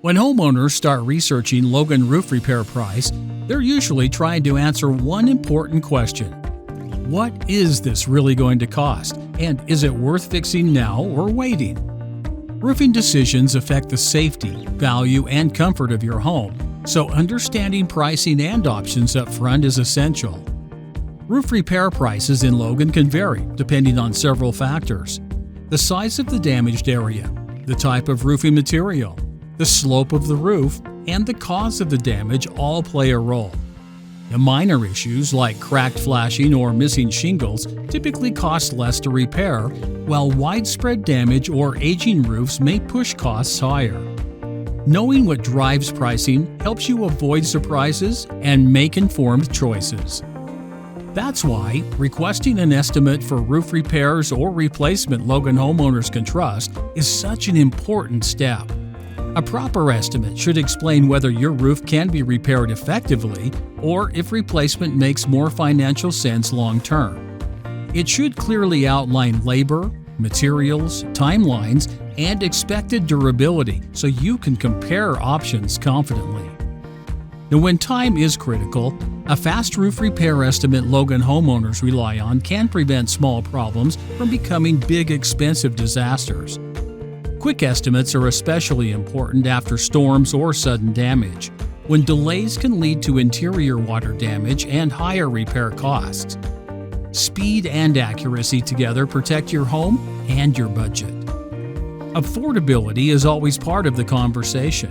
When homeowners start researching Logan Roof Repair Price, they're usually trying to answer one important question. What is this really going to cost? And is it worth fixing now or waiting? Roofing decisions affect the safety, value, and comfort of your home, so understanding pricing and options up front is essential. Roof repair prices in Logan can vary depending on several factors. The size of the damaged area, the type of roofing material, the slope of the roof, and the cause of the damage all play a role. The minor issues like cracked flashing or missing shingles typically cost less to repair, while widespread damage or aging roofs may push costs higher. Knowing what drives pricing helps you avoid surprises and make informed choices. That's why requesting an estimate for roof repairs or replacement Logan homeowners can trust is such an important step. A proper estimate should explain whether your roof can be repaired effectively or if replacement makes more financial sense long-term. It should clearly outline labor, materials, timelines, and expected durability so you can compare options confidently. Now, when time is critical, a fast roof repair estimate Logan homeowners rely on can prevent small problems from becoming big, expensive disasters. Quick estimates are especially important after storms or sudden damage, when delays can lead to interior water damage and higher repair costs. Speed and accuracy together protect your home and your budget. Affordability is always part of the conversation.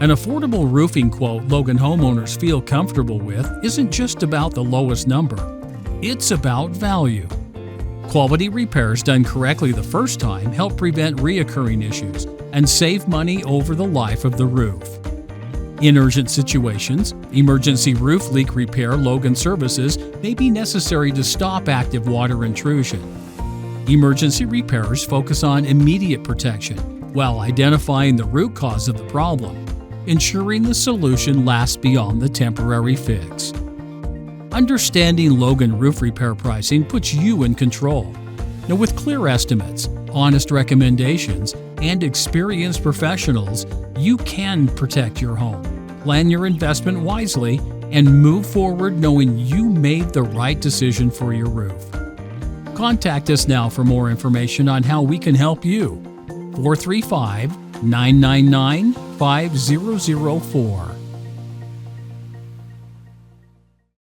An affordable roofing quote Logan homeowners feel comfortable with isn't just about the lowest number. It's about value. Quality repairs done correctly the first time help prevent reoccurring issues and save money over the life of the roof. In urgent situations, emergency roof leak repair Logan services may be necessary to stop active water intrusion. Emergency repairs focus on immediate protection while identifying the root cause of the problem, ensuring the solution lasts beyond the temporary fix. Understanding Logan roof repair pricing puts you in control. Now, with clear estimates, honest recommendations, and experienced professionals, you can protect your home, plan your investment wisely, and move forward knowing you made the right decision for your roof. Contact us now for more information on how we can help you. 435-999-5004.